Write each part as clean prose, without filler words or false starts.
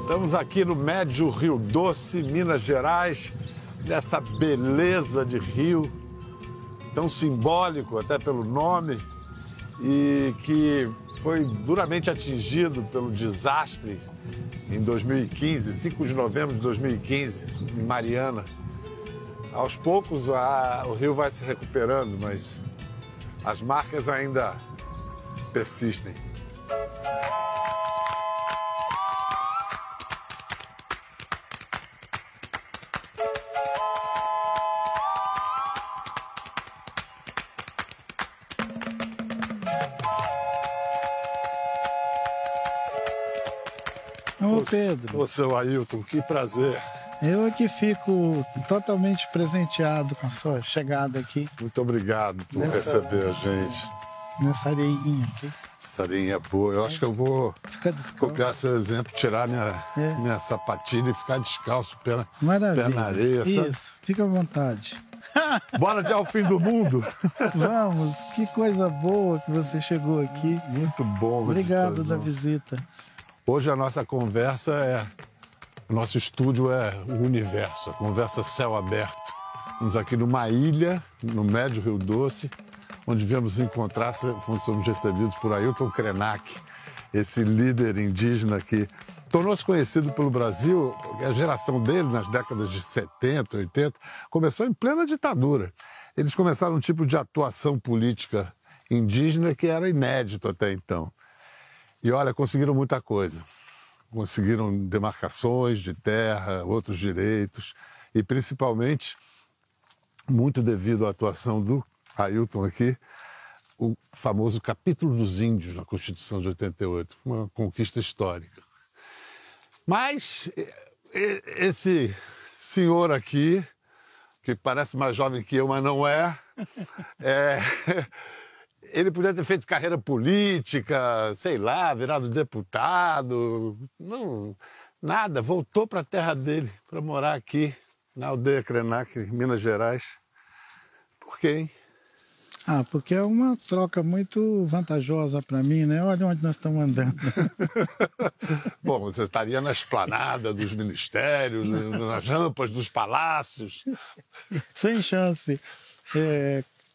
Estamos aqui no Médio Rio Doce, Minas Gerais, nessa beleza de rio, tão simbólico até pelo nome, e que foi duramente atingido pelo desastre em 2015, 5 de novembro de 2015, em Mariana. Aos poucos o rio vai se recuperando, mas as marcas ainda persistem. Ô Pedro, Ô seu Ailton, que prazer. eu aqui fico totalmente presenteado com a sua chegada aqui, Muito obrigado por receber a gente. nessa areinha aqui. Essa areia é boa. Eu acho que eu vou Fica descalço. copiar seu exemplo, tirar minha sapatilha e ficar descalço, pé Maravilha. na areia. Sabe? Isso, fica à vontade. Bora de Ao Fim do Mundo. Vamos, que coisa boa que você chegou aqui. Muito bom. Obrigado gostoso. da visita. Hoje a nossa conversa o nosso estúdio é o universo, a conversa céu aberto. Estamos aqui numa ilha, no Médio Rio Doce, onde viemos encontrar, somos recebidos por Ailton Krenak, esse líder indígena que tornou-se conhecido pelo Brasil, porque a geração dele, nas décadas de 70, 80, começou em plena ditadura. Eles começaram um tipo de atuação política indígena que era inédito até então. E olha, conseguiram muita coisa. Conseguiram demarcações de terra, outros direitos, e principalmente, muito devido à atuação do Ailton aqui, o famoso capítulo dos índios na Constituição de 88. Foi uma conquista histórica. Mas esse senhor aqui, que parece mais jovem que eu, mas não ele podia ter feito carreira política, sei lá, virado deputado. Não, nada. Voltou para a terra dele, para morar aqui, na aldeia Krenak, em Minas Gerais. Por quê, hein? Porque é uma troca muito vantajosa para mim, né? Olha onde nós estamos andando. Bom, você estaria na esplanada dos ministérios, nas rampas dos palácios. Sem chance.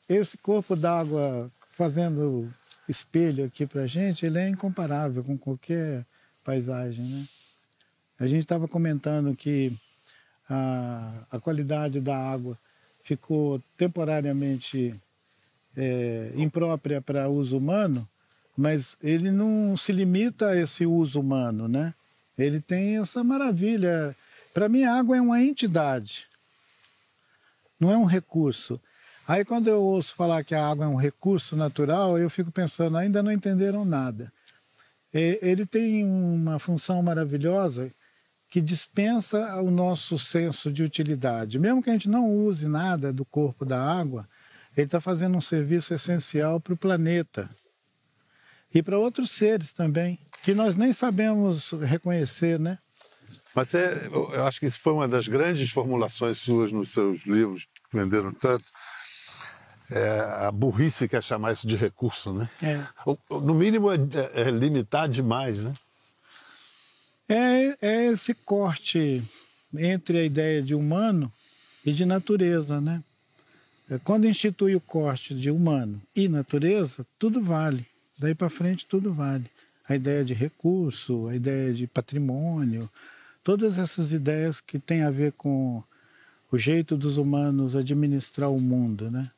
Esse corpo d'água fazendo espelho aqui para a gente, ele é incomparável com qualquer paisagem, né? A gente estava comentando que a qualidade da água ficou temporariamente imprópria para uso humano, mas ele não se limita a esse uso humano, né? Ele tem essa maravilha. Para mim, a água é uma entidade, não é um recurso. Aí, quando eu ouço falar que a água é um recurso natural, eu fico pensando, ainda não entenderam nada. Ele tem uma função maravilhosa que dispensa o nosso senso de utilidade. Mesmo que a gente não use nada do corpo da água, ele está fazendo um serviço essencial para o planeta e para outros seres também, que nós nem sabemos reconhecer, né? Mas eu acho que isso foi uma das grandes formulações suas nos seus livros, que venderam tanto. A burrice quer chamar isso de recurso, né? No mínimo é limitar demais, né? É esse corte entre a ideia de humano e de natureza, né? Quando institui o corte de humano e natureza, tudo vale. Daí para frente, tudo vale. A ideia de recurso, a ideia de patrimônio, todas essas ideias que têm a ver com o jeito dos humanos administrar o mundo, né?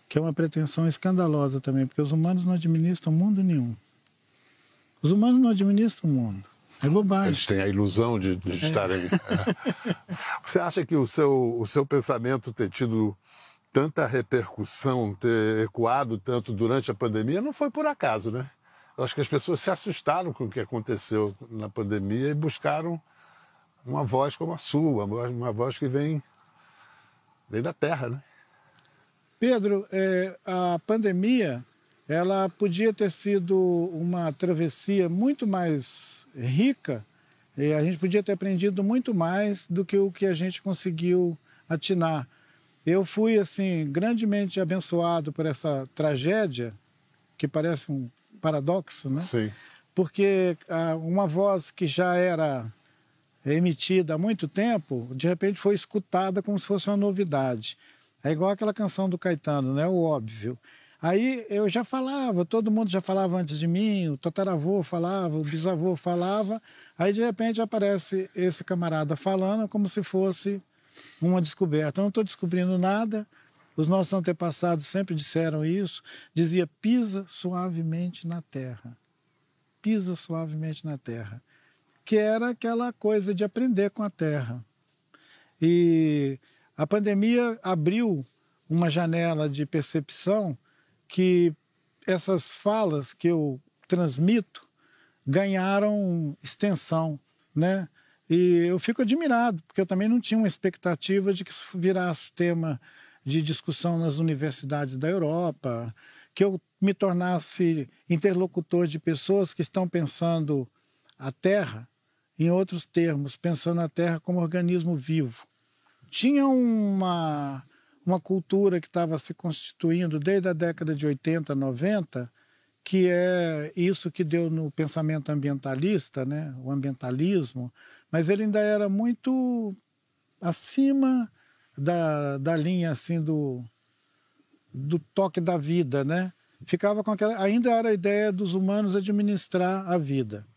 Que é uma pretensão escandalosa também, porque os humanos não administram mundo nenhum. Os humanos não administram o mundo. É bobagem. Eles têm a ilusão de estarem... Você acha que o seu pensamento ter tido tanta repercussão, ter ecoado tanto durante a pandemia, não foi por acaso, né? Eu acho que as pessoas se assustaram com o que aconteceu na pandemia e buscaram uma voz como a sua, uma voz que vem da terra, né? Pedro, a pandemia, ela podia ter sido uma travessia muito mais rica, e a gente podia ter aprendido muito mais do que o que a gente conseguiu atinar. Eu fui, assim, grandemente abençoado por essa tragédia, que parece um paradoxo, né? Sim. Porque uma voz que já era emitida há muito tempo, de repente foi escutada como se fosse uma novidade. É igual aquela canção do Caetano, né? O óbvio. Aí eu já falava, todo mundo já falava antes de mim, o tataravô falava, o bisavô falava, aí de repente aparece esse camarada falando como se fosse uma descoberta. Eu não estou descobrindo nada, os nossos antepassados sempre disseram isso, dizia pisa suavemente na terra, pisa suavemente na terra, que era aquela coisa de aprender com a terra. E a pandemia abriu uma janela de percepção que essas falas que eu transmito ganharam extensão, né? E eu fico admirado, porque eu também não tinha uma expectativa de que isso virasse tema de discussão nas universidades da Europa, que eu me tornasse interlocutor de pessoas que estão pensando a Terra, em outros termos, pensando a Terra como organismo vivo. Tinha uma cultura que estava se constituindo desde a década de 80, 90, que é isso que deu no pensamento ambientalista, né? O ambientalismo, mas ele ainda era muito acima da linha assim, do toque da vida, né? Ficava com aquela, ainda era a ideia dos humanos administrar a vida.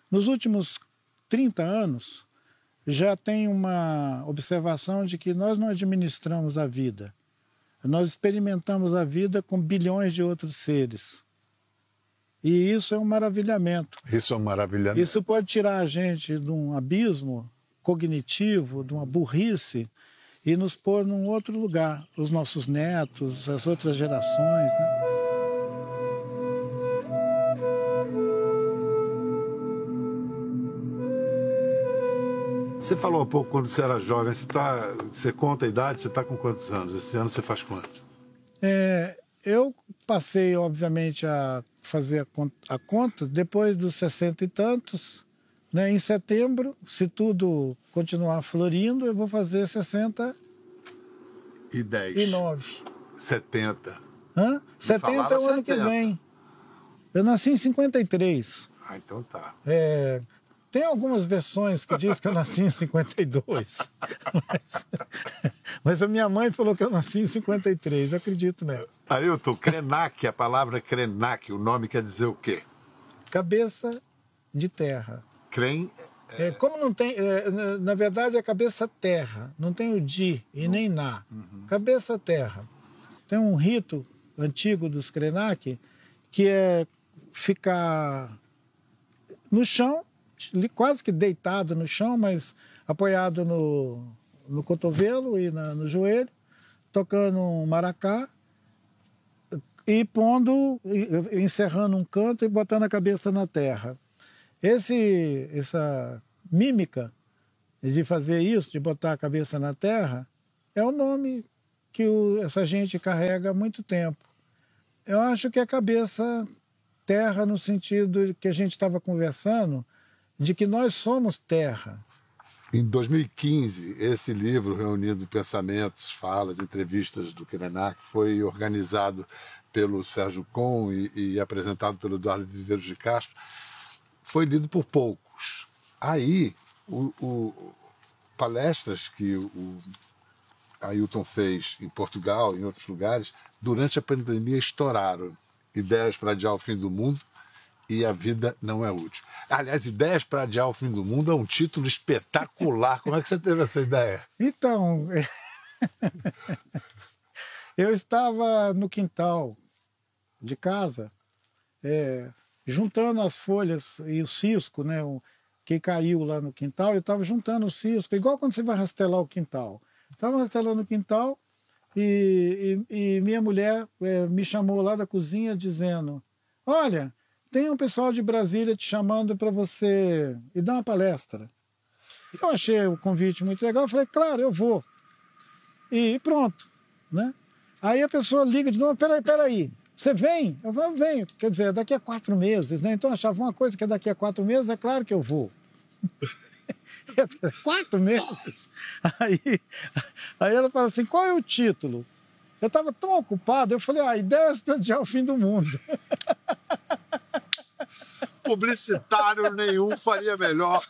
Nos últimos 30 anos, já tem uma observação de que nós não administramos a vida. Nós experimentamos a vida com bilhões de outros seres. E isso é um maravilhamento. Isso é um maravilhamento. Isso pode tirar a gente de um abismo cognitivo, de uma burrice, e nos pôr num outro lugar. Os nossos netos, as outras gerações, né? Você falou há pouco quando você era jovem, você conta a idade, você está com quantos anos? Esse ano você faz quanto? Eu passei, obviamente, a fazer a conta depois dos 60 e tantos, né? Em setembro, se tudo continuar florindo, eu vou fazer 69. 70. Hã? 70 é o ano que vem. Eu nasci em 53. Ah, então tá. Tem algumas versões que diz que eu nasci em 52, mas a minha mãe falou que eu nasci em 53, eu acredito nela. Ailton, Krenak, a palavra Krenak, o nome quer dizer o quê? Cabeça de terra. Kren? Como não tem, na verdade é cabeça terra, não tem o di e nem na. Cabeça terra. Tem um rito antigo dos Krenak que é ficar no chão, quase que deitado no chão, mas apoiado no cotovelo e no joelho, tocando um maracá e encerrando um canto e botando a cabeça na terra. Essa mímica de fazer isso, de botar a cabeça na terra, é o nome que essa gente carrega há muito tempo. Eu acho que é cabeça terra no sentido que a gente estava conversando, de que nós somos terra. Em 2015, esse livro, reunindo pensamentos, falas, entrevistas do Krenak, foi organizado pelo Sérgio Con e apresentado pelo Eduardo Viveiros de Castro. Foi lido por poucos. Aí, palestras que o Ailton fez em Portugal e em outros lugares, durante a pandemia estouraram. Ideias para adiar o fim do mundo e a vida não é útil. Aliás, Ideias para Adiar o Fim do Mundo é um título espetacular. Como é que você teve essa ideia? Então, eu estava no quintal de casa, juntando as folhas e o cisco, né, que caiu lá no quintal, eu estava juntando o cisco, igual quando você vai rastelar o quintal. Estava rastelando o quintal e minha mulher me chamou lá da cozinha dizendo: olha, tem um pessoal de Brasília te chamando para você ir dar uma palestra. Eu achei o convite muito legal, eu falei, claro, eu vou. E pronto, né? Aí a pessoa liga de novo, peraí, você vem? Eu falo, venho. Quer dizer, daqui a 4 meses, né? Então eu achava uma coisa que é daqui a 4 meses, é claro que eu vou. 4 meses? Aí ela fala assim, qual é o título? Eu estava tão ocupado, eu falei, Ideias para Adiar o Fim do Mundo. Publicitário nenhum faria melhor.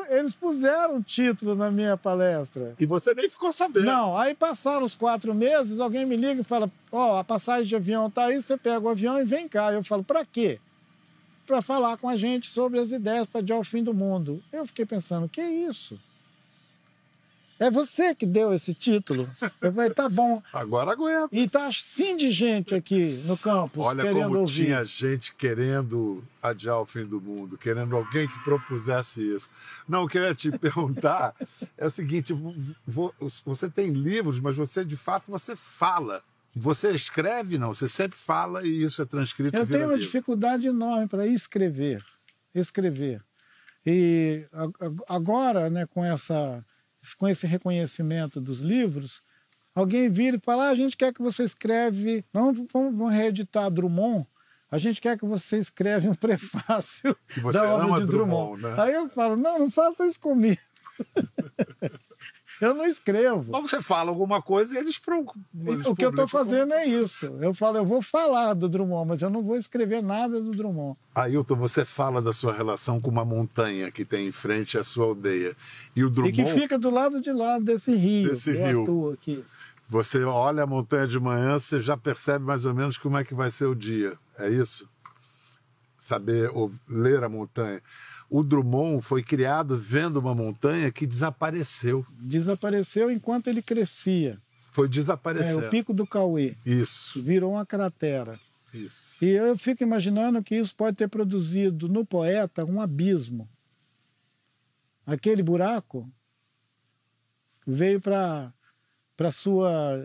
Eles puseram o título na minha palestra. E você nem ficou sabendo. Não, aí passaram os 4 meses, alguém me liga e fala, ó, a passagem de avião tá aí, você pega o avião e vem cá. Eu falo, para quê? Para falar com a gente sobre as ideias para adiar o fim do mundo. Eu fiquei pensando, que isso? É você que deu esse título? Eu falei, tá bom. Agora aguenta. E tá assim de gente aqui no campus Olha querendo como ouvir. tinha gente querendo adiar o fim do mundo, querendo alguém que propusesse isso. Não, o que eu ia te perguntar é o seguinte, você tem livros, mas você, de fato, você fala. Você escreve, não? Você sempre fala e isso é transcrito e Eu vira tenho uma livro. dificuldade enorme para escrever. E agora, né, com esse reconhecimento dos livros, alguém vira e fala, a gente quer que você escreve, não vamos reeditar Drummond, a gente quer que você escreve um prefácio você da obra ama de Drummond. né? Aí eu falo, não faça isso comigo. Eu não escrevo. Mas você fala alguma coisa e eles O que eu estou fazendo é isso. Eu falo, eu vou falar do Drummond, mas eu não vou escrever nada do Drummond. Ailton, você fala da sua relação com uma montanha que tem em frente à sua aldeia. E o Drummond... E que fica do lado de lá desse rio. Desse que eu rio. atuo aqui. Você olha a montanha de manhã, você já percebe mais ou menos como é que vai ser o dia. É isso? Saber ler a montanha. O Drummond foi criado vendo uma montanha que desapareceu. Desapareceu enquanto ele crescia. Foi desaparecendo. O Pico do Cauê. Isso. Virou uma cratera. Isso. E eu fico imaginando que isso pode ter produzido no poeta um abismo. Aquele buraco veio para sua,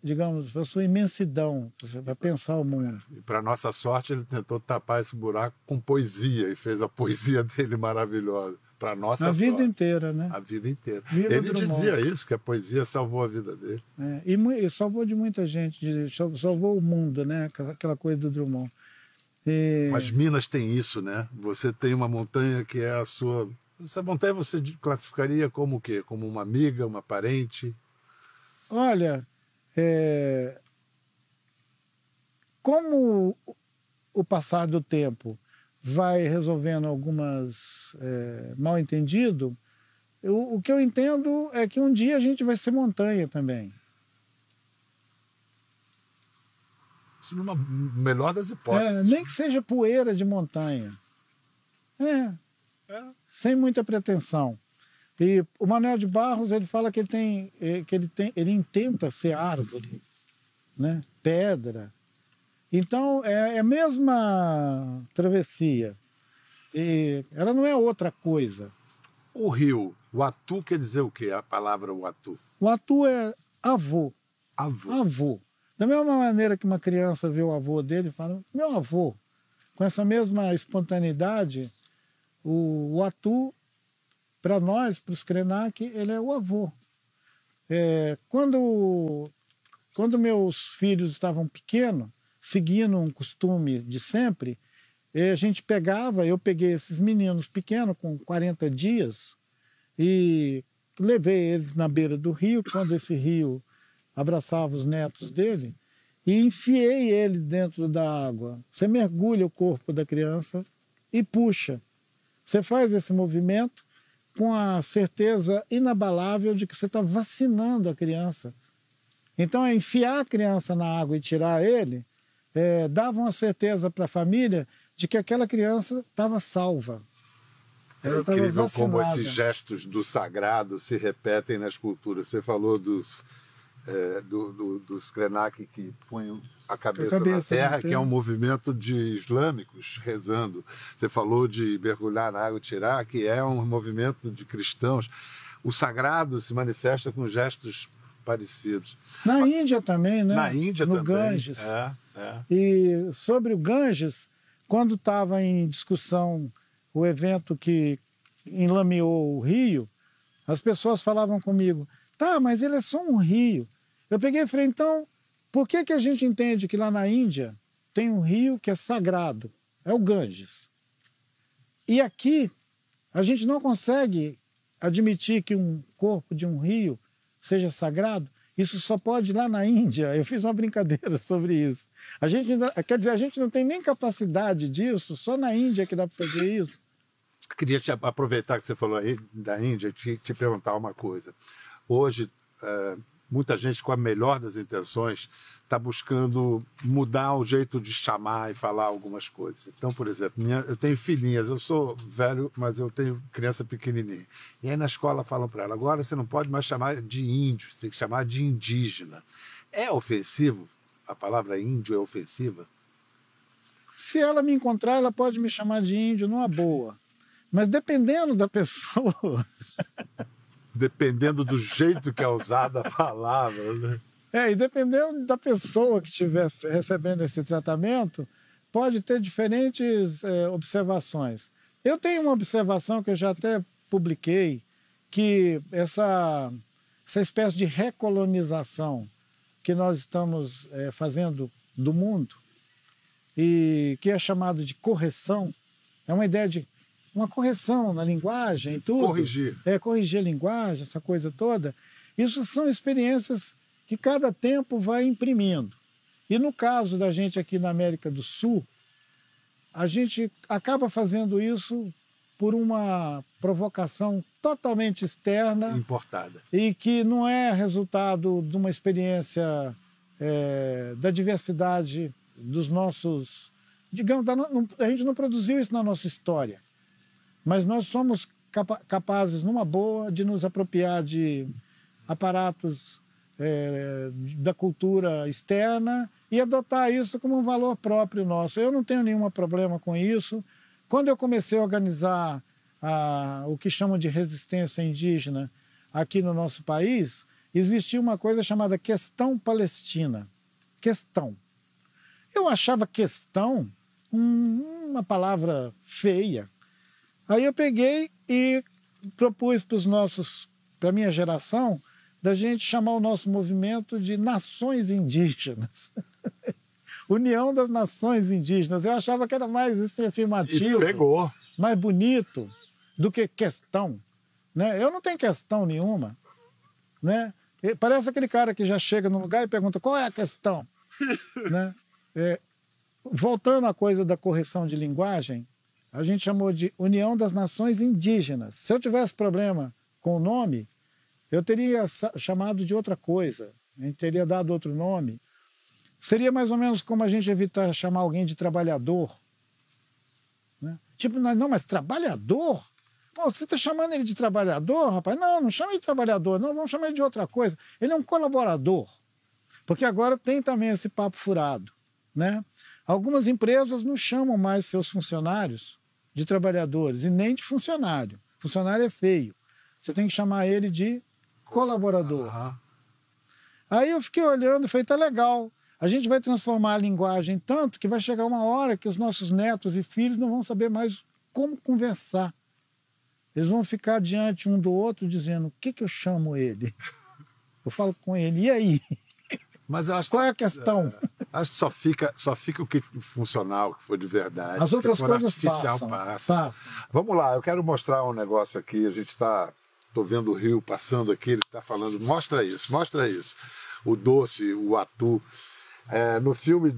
digamos, para sua imensidão, para pensar o mundo. E para nossa sorte, ele tentou tapar esse buraco com poesia e fez a poesia dele maravilhosa. Para nossa sorte. A vida inteira, né? A vida inteira. Viva Ele Drummond. dizia isso, que a poesia salvou a vida dele. E salvou de muita gente, salvou o mundo, né? Aquela coisa do Drummond. Mas Minas tem isso, né? Você tem uma montanha que é a sua... Essa montanha você classificaria como o quê? Como uma amiga, uma parente? Olha, como o passar do tempo vai resolvendo algumas mal-entendidos, o que eu entendo é que um dia a gente vai ser montanha também. Isso numa melhor das hipóteses. Nem que seja poeira de montanha. Sem muita pretensão. E o Manuel de Barros, ele fala que ele intenta ser árvore, né? Pedra. Então, é a mesma travessia. E ela não é outra coisa. O rio, o atu quer dizer o quê? A palavra o atu. O atu é avô. Avô. Avô. Da mesma maneira que uma criança vê o avô dele e fala, meu avô. Com essa mesma espontaneidade, o atu, para nós, para os Krenak, ele é o avô. Quando meus filhos estavam pequenos, seguindo um costume de sempre, eu peguei esses meninos pequenos, com 40 dias, e levei eles na beira do rio, quando esse rio abraçava os netos dele, e enfiei ele dentro da água. Você mergulha o corpo da criança e puxa. Você faz esse movimento com a certeza inabalável de que você está vacinando a criança. Então, enfiar a criança na água e tirar ele, dava uma certeza para a família de que aquela criança estava salva. É incrível como esses gestos do sagrado se repetem nas culturas. Você falou dos Krenak que põem a cabeça na terra, que é um movimento de islâmicos rezando. Você falou de mergulhar na água e tirar, que é um movimento de cristãos. O sagrado se manifesta com gestos parecidos. Na Índia também, né? Na Índia no também. Ganges. É. E sobre o Ganges, quando estava em discussão o evento que enlameou o rio, as pessoas falavam comigo, tá, mas ele é só um rio. Eu peguei e falei, então, por que a gente entende que lá na Índia tem um rio que é sagrado? É o Ganges. E aqui, a gente não consegue admitir que um corpo de um rio seja sagrado? Isso só pode ir lá na Índia. Eu fiz uma brincadeira sobre isso. A gente não tem nem capacidade disso, só na Índia que dá para fazer isso. Queria aproveitar que você falou aí da Índia, te perguntar uma coisa. Hoje, muita gente, com a melhor das intenções, está buscando mudar o jeito de chamar e falar algumas coisas. Então, por exemplo, eu tenho filhinhas, eu sou velho, mas eu tenho criança pequenininha. E aí na escola falam para ela, agora você não pode mais chamar de índio, você tem que chamar de indígena. É ofensivo? A palavra índio é ofensiva? Se ela me encontrar, ela pode me chamar de índio numa boa. Mas dependendo da pessoa... Dependendo do jeito que é usada a palavra, né? E dependendo da pessoa que estiver recebendo esse tratamento, pode ter diferentes observações. Eu tenho uma observação que eu já até publiquei, que essa espécie de recolonização que nós estamos fazendo do mundo, e que é chamado de correção, é uma ideia de uma correção na linguagem e tudo. Corrigir. Corrigir a linguagem, essa coisa toda. Isso são experiências que cada tempo vai imprimindo. E no caso da gente aqui na América do Sul, a gente acaba fazendo isso por uma provocação totalmente externa. Importada. E que não é resultado de uma experiência da diversidade dos nossos... Digamos, a gente não produziu isso na nossa história. Mas nós somos capazes, numa boa, de nos apropriar de aparatos da cultura externa e adotar isso como um valor próprio nosso. Eu não tenho nenhum problema com isso. Quando eu comecei a organizar o que chamam de resistência indígena aqui no nosso país, existia uma coisa chamada questão palestina. Questão. Eu achava questão uma palavra feia. Aí eu peguei e propus para a minha geração, da gente chamar o nosso movimento de Nações Indígenas. União das Nações Indígenas. Eu achava que era mais afirmativo, pegou. Mais bonito do que questão. Né? Eu não tenho questão nenhuma. Né? Parece aquele cara que já chega num lugar e pergunta qual é a questão. Né? Voltando à coisa da correção de linguagem, a gente chamou de União das Nações Indígenas. Se eu tivesse problema com o nome, eu teria chamado de outra coisa, a gente teria dado outro nome. Seria mais ou menos como a gente evitar chamar alguém de trabalhador. Né? Tipo, não, mas trabalhador? Pô, você está chamando ele de trabalhador, rapaz? Não, não chama ele de trabalhador, não, vamos chamar ele de outra coisa. Ele é um colaborador. Porque agora tem também esse papo furado. Né? Algumas empresas não chamam mais seus funcionários de trabalhadores e nem de funcionário. Funcionário é feio. Você tem que chamar ele de colaborador. Aí eu fiquei olhando e falei, tá legal. A gente vai transformar a linguagem tanto que vai chegar uma hora que os nossos netos e filhos não vão saber mais como conversar. Eles vão ficar diante um do outro dizendo, o que eu chamo ele? Eu falo com ele, e aí? Mas eu acho qual é a questão? Acho que só fica o que funcional, que for de verdade. As outras coisas passam. Vamos lá, eu quero mostrar um negócio aqui. A gente tô vendo o rio passando aqui, ele está falando, mostra isso. O doce, o atu. No filme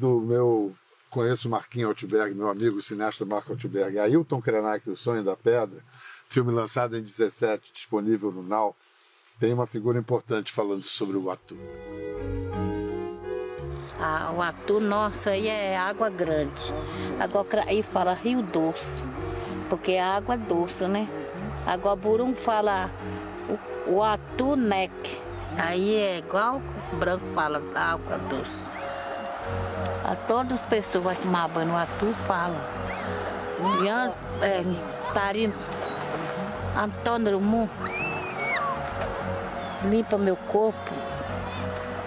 conheço o Marquinhos Altberg, meu amigo, o cineasta Marco Altberg, Ailton Krenak, O Sonho da Pedra, filme lançado em 17, disponível no Now, tem uma figura importante falando sobre o atu. O atu nosso aí é água grande. Agora aí fala Rio Doce, porque é água doce, né? Agora Burum fala o atu nec. Aí é igual o branco fala água doce. A todas as pessoas que tomam banho no atu falam. Tarino Antônio Rumu limpa meu corpo.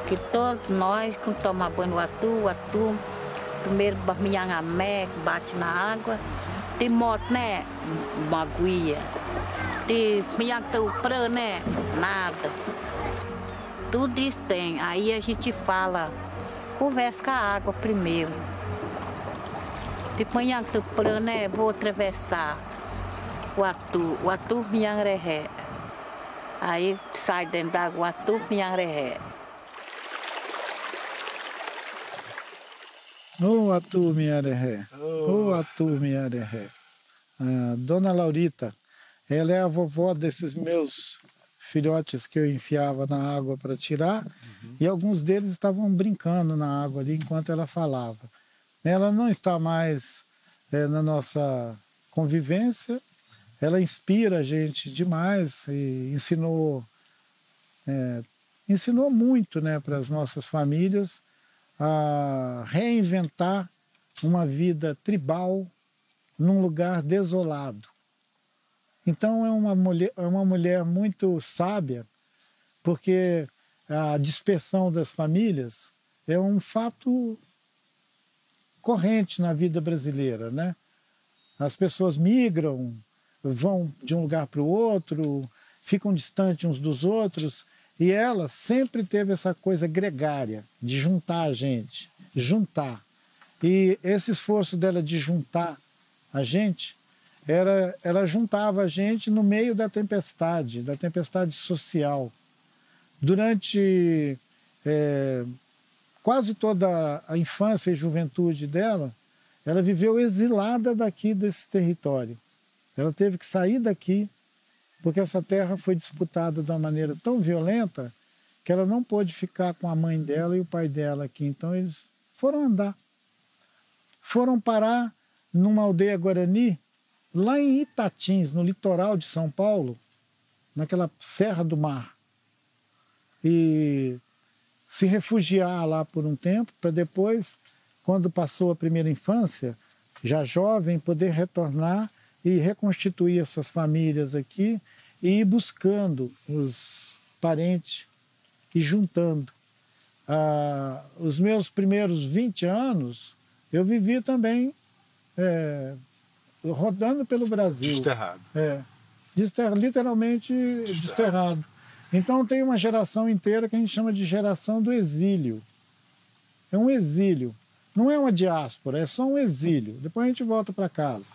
Que todos nós, quando tomamos banho no atu, primeiro barminhamé, bate na água, tem moto, né? Maguia. Tem minhantupran, né? Nada. Tudo isso tem. Aí a gente fala, conversa com a água primeiro. Depois minhantupran, né? Vou atravessar o atu minhangré. Aí sai dentro da água, o atu minhangré. O atu miaré, o atu miaré. a Dona Laurita, ela é a vovó desses meus filhotes que eu enfiava na água para tirar, e alguns deles estavam brincando na água ali enquanto ela falava. Ela não está mais na nossa convivência, ela inspira a gente demais e ensinou muito, né, para as nossas famílias a reinventar uma vida tribal num lugar desolado. Então é uma mulher muito sábia, porque a dispersão das famílias é um fato corrente na vida brasileira, né? As pessoas migram, vão de um lugar para o outro, ficam distantes uns dos outros, e ela sempre teve essa coisa gregária, de juntar a gente, juntar. E esse esforço dela de juntar a gente, ela juntava a gente no meio da tempestade social. Durante quase toda a infância e juventude dela, ela viveu exilada daqui desse território. Ela teve que sair daqui, porque essa terra foi disputada de uma maneira tão violenta que ela não pôde ficar com a mãe dela e o pai dela aqui. Então eles foram andar. Foram parar numa aldeia guarani, lá em Itatins, no litoral de São Paulo, naquela Serra do Mar. E se refugiar lá por um tempo, para depois, quando passou a primeira infância, já jovem, poder retornar e reconstituir essas famílias aqui e ir buscando os parentes e juntando. Os meus primeiros 20 anos, eu vivi também rodando pelo Brasil. Desterrado. Literalmente desterrado. Então tem uma geração inteira que a gente chama de geração do exílio. É um exílio. Não é uma diáspora, é só um exílio. Depois a gente volta para casa.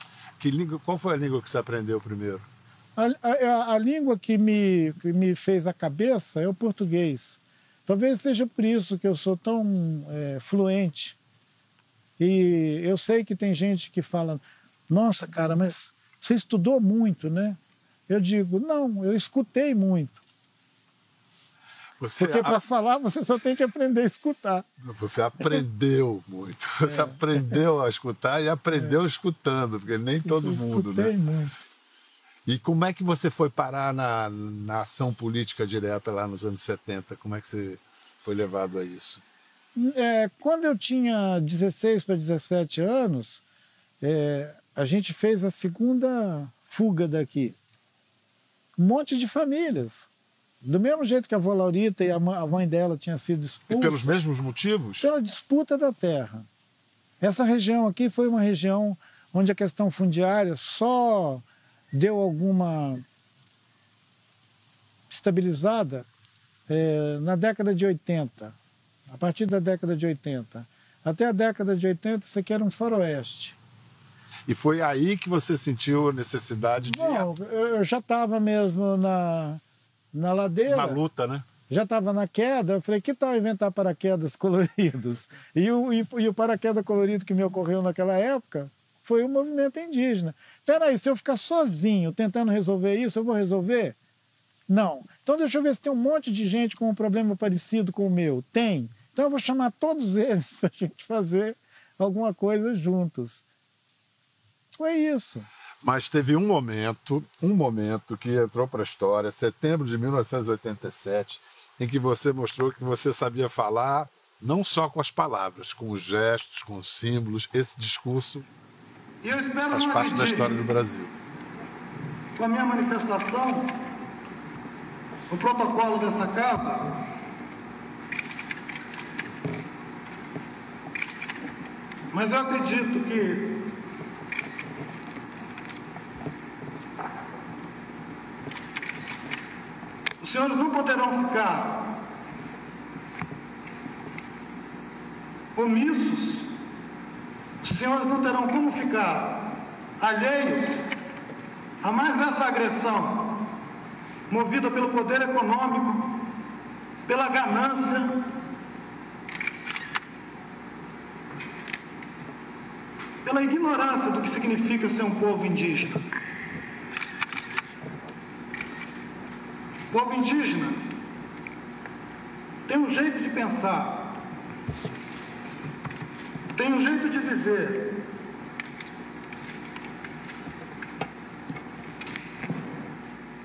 Qual foi a língua que você aprendeu primeiro? A língua que me fez a cabeça é o português. Talvez seja por isso que eu sou tão fluente. E eu sei que tem gente que fala, nossa, cara, mas você estudou muito, né? Eu digo, não, eu escutei muito. Porque para falar você só tem que aprender a escutar. Você aprendeu muito. Você aprendeu a escutar e aprendeu escutando, porque nem todo mundo, né? Escutei muito. E como é que você foi parar na ação política direta lá nos anos 70? Como é que você foi levado a isso? Quando eu tinha 16 para 17 anos, a gente fez a segunda fuga daqui. Um monte de famílias. Do mesmo jeito que a avó Laurita e a mãe dela tinham sido expulsas. E pelos mesmos motivos? Pela disputa da terra. Essa região aqui foi uma região onde a questão fundiária só deu alguma estabilizada na década de 80. A partir da década de 80. Até a década de 80, isso aqui era um faroeste. E foi aí que você sentiu a necessidade de... Não, eu já estava mesmo na ladeira. Na luta, né? Já estava na queda, eu falei, que tal inventar paraquedas coloridos? E o paraquedas colorido que me ocorreu naquela época foi o movimento indígena. Peraí, se eu ficar sozinho tentando resolver isso, eu vou resolver? Não. Então deixa eu ver se tem um monte de gente com um problema parecido com o meu. Tem. Então eu vou chamar todos eles para a gente fazer alguma coisa juntos. Foi isso. Mas teve um momento que entrou para a história, setembro de 1987, em que você mostrou que você sabia falar não só com as palavras, com os gestos, com os símbolos. Esse discurso faz parte da história do Brasil. Com a minha manifestação, o protocolo dessa casa, mas eu acredito que os senhores não poderão ficar omissos, os senhores não terão como ficar alheios a mais essa agressão movida pelo poder econômico, pela ganância, pela ignorância do que significa ser um povo indígena. O povo indígena tem um jeito de pensar, tem um jeito de viver.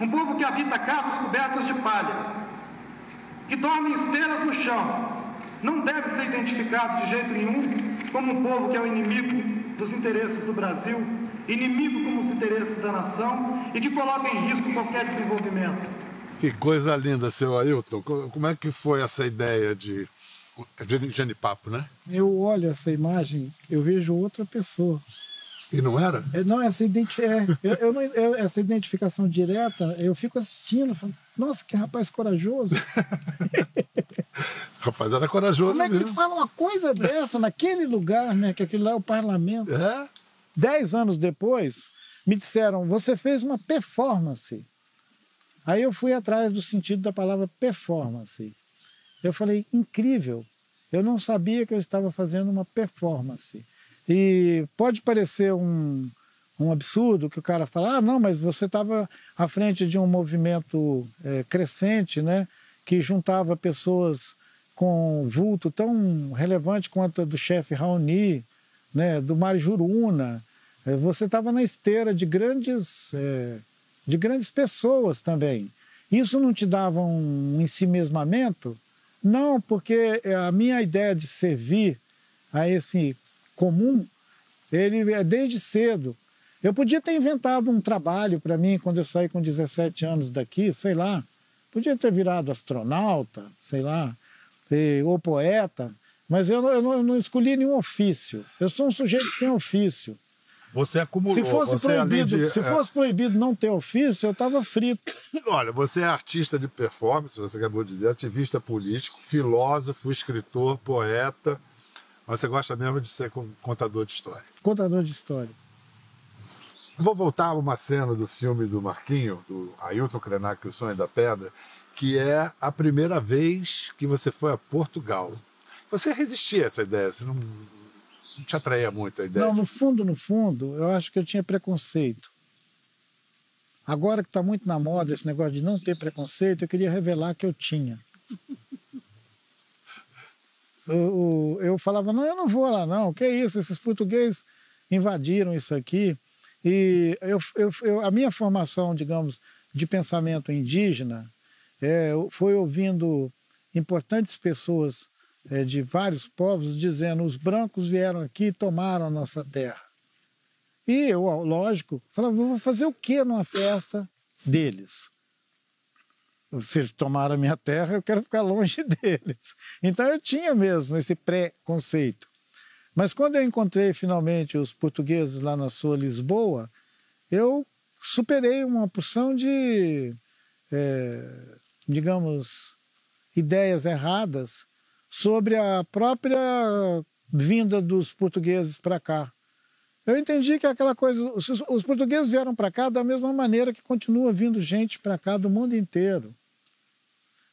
Um povo que habita casas cobertas de palha, que dorme em esteiras no chão, não deve ser identificado de jeito nenhum como um povo que é o inimigo dos interesses do Brasil, inimigo como os interesses da nação e que coloca em risco qualquer desenvolvimento. Que coisa linda, seu Ailton. Como é que foi essa ideia de Genipapo, né? Eu olho essa imagem, eu vejo outra pessoa. E não era? Não, essa identificação direta, eu fico assistindo, falo, nossa, que rapaz corajoso. O rapaz era corajoso Como é que mesmo. ele fala uma coisa dessa naquele lugar, né? Que aquilo lá é o parlamento. É? 10 anos depois, me disseram, você fez uma performance. Aí eu fui atrás do sentido da palavra performance. Eu falei, incrível, eu não sabia que eu estava fazendo uma performance. E pode parecer um absurdo que o cara fala, não, mas você estava à frente de um movimento crescente, né, que juntava pessoas com vulto tão relevante quanto a do chefe Raoni, né, do Mário Juruna. Você estava na esteira de grandes pessoas também. Isso não te dava um ensimesmamento? Não, porque a minha ideia de servir a esse comum, ele é desde cedo. Eu podia ter inventado um trabalho para mim quando eu saí com 17 anos daqui, sei lá. Podia ter virado astronauta, sei lá, ou poeta, mas eu não escolhi nenhum ofício. Eu sou um sujeito sem ofício. Você acumulou. Se fosse proibido não ter ofício, eu estava frito. Olha, você é artista de performance, você acabou de dizer, ativista político, filósofo, escritor, poeta. Mas você gosta mesmo de ser contador de história. Contador de história. Vou voltar a uma cena do filme do Marquinho, do Ailton Krenak, O Sonho da Pedra, que é a primeira vez que você foi a Portugal. Você resistia a essa ideia? Você não te atraía muito a ideia? Não, no fundo, eu acho que eu tinha preconceito. Agora que está muito na moda esse negócio de não ter preconceito, eu queria revelar que eu tinha. Eu falava, não, eu não vou lá não, que isso, esses portugueses invadiram isso aqui. E a minha formação, digamos, de pensamento indígena foi ouvindo importantes pessoas de vários povos dizendo, os brancos vieram aqui e tomaram a nossa terra. E eu, lógico, falava, vou fazer o quê numa festa deles? Se eles tomaram a minha terra, eu quero ficar longe deles. Então eu tinha mesmo esse pré-conceito. Mas quando eu encontrei finalmente os portugueses lá na sua Lisboa, eu superei uma porção de, digamos, ideias erradas sobre a própria vinda dos portugueses para cá. Eu entendi que aquela coisa, os portugueses vieram para cá da mesma maneira que continua vindo gente para cá do mundo inteiro.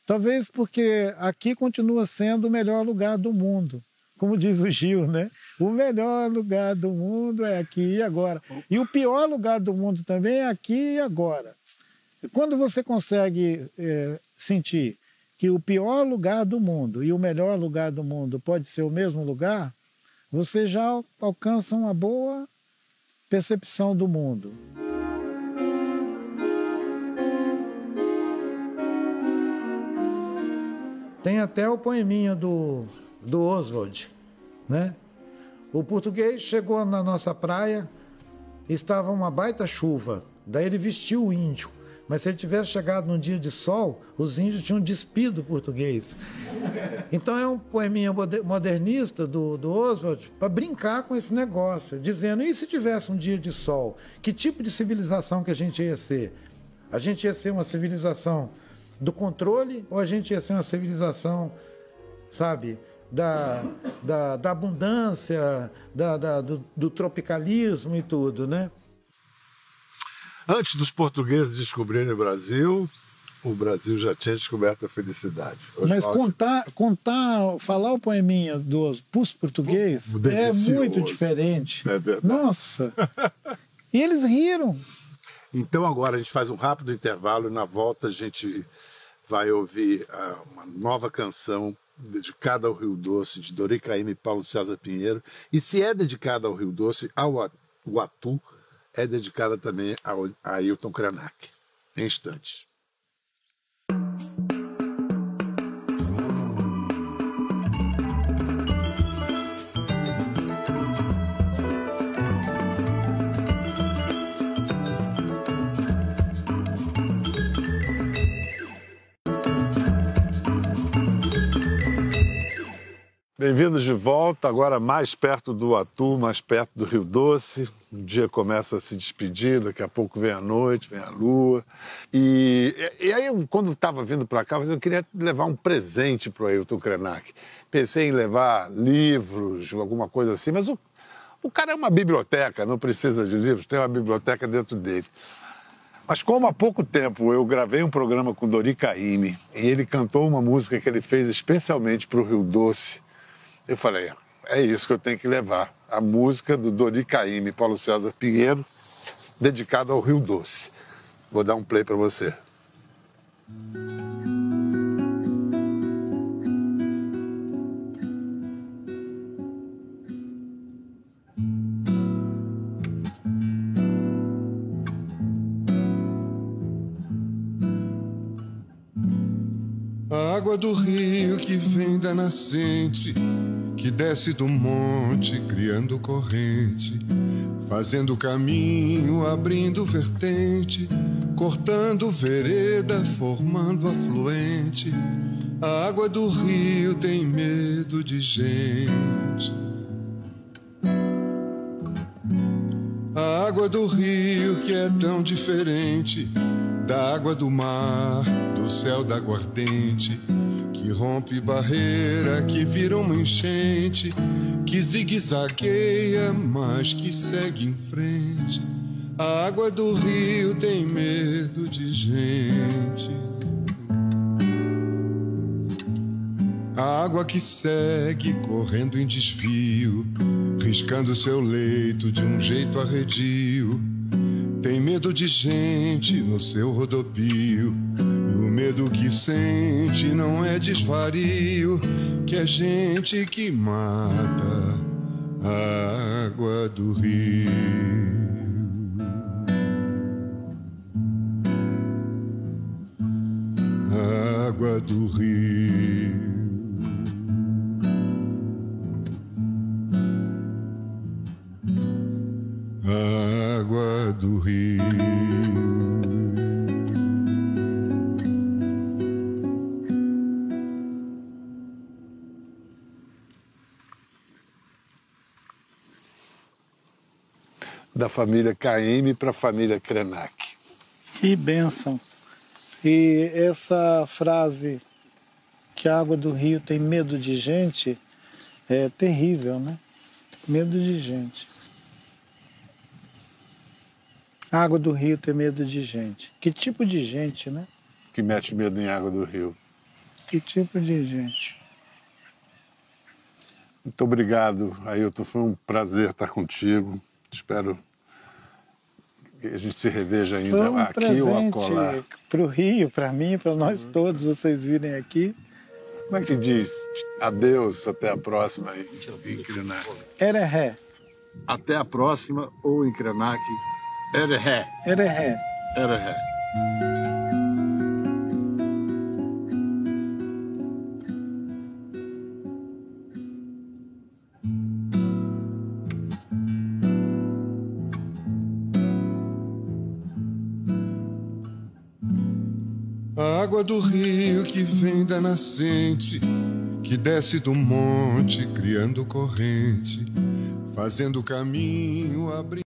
Talvez porque aqui continua sendo o melhor lugar do mundo. Como diz o Gil, né? O melhor lugar do mundo é aqui e agora. E o pior lugar do mundo também é aqui e agora. E quando você consegue sentir que o pior lugar do mundo e o melhor lugar do mundo pode ser o mesmo lugar, você já alcança uma boa percepção do mundo. Tem até o poeminha do Oswald, né? O português chegou na nossa praia, estava uma baita chuva, daí ele vestiu o índio. Mas se ele tivesse chegado num dia de sol, os índios tinham despido o português. Então é um poeminha modernista do Oswald para brincar com esse negócio, dizendo, e se tivesse um dia de sol, que tipo de civilização que a gente ia ser? A gente ia ser uma civilização do controle ou a gente ia ser uma civilização, sabe, da abundância, do tropicalismo e tudo, né? Antes dos portugueses descobrirem o Brasil, O Brasil já tinha descoberto a felicidade. Mas falar o poeminha para os portugueses é muito diferente. É verdade. Nossa! E eles riram. Então agora a gente faz um rápido intervalo e na volta a gente vai ouvir uma nova canção dedicada ao Rio Doce, de Dori Caymmi e Paulo César Pinheiro. E se é dedicada ao Rio Doce, ao Uatu, é dedicada também a Ailton Krenak. Em instantes. Bem-vindos de volta, agora mais perto do Uatu, mais perto do Rio Doce. O dia começa a se despedir, daqui a pouco vem a noite, vem a lua. E aí, quando estava vindo para cá, eu queria levar um presente para o Ailton Krenak. Pensei em levar livros, alguma coisa assim, mas o cara é uma biblioteca, não precisa de livros, tem uma biblioteca dentro dele. Mas como há pouco tempo eu gravei um programa com Dori Caymmi e ele cantou uma música que ele fez especialmente para o Rio Doce, eu falei, é isso que eu tenho que levar. A música do Dori Caymmi e Paulo César Pinheiro, dedicada ao Rio Doce. Vou dar um play para você. A água do rio que vem da nascente, que desce do monte, criando corrente, fazendo caminho, abrindo vertente, cortando vereda, formando afluente. A água do rio tem medo de gente. A água do rio que é tão diferente da água do mar, do céu da aguardente, que rompe barreira, que vira uma enchente, que zigue-zagueia, mas que segue em frente. A água do rio tem medo de gente. A água que segue correndo em desvio, riscando seu leito de um jeito arredio, tem medo de gente no seu rodopio. E o medo que sente não é desvario, que é gente que mata a água do rio. A água do rio. A água do rio. Da família Caymmi para a família Krenak. Que bênção! E essa frase, que a água do rio tem medo de gente, é terrível, né? Medo de gente. A água do rio tem medo de gente. Que tipo de gente, né? Que mete medo em água do rio. Que tipo de gente? Muito obrigado, Ailton. Foi um prazer estar contigo. Espero que a gente se reveja ainda foi um aqui ou acolá. Para o Rio, para mim, para nós todos, vocês virem aqui. Como é que diz adeus, até a próxima em Krenak? Ereré. Até a próxima ou em Krenak? Ereré. Ereré. Ereré. A água do rio que vem da nascente, que desce do monte, criando corrente, fazendo caminho, abrindo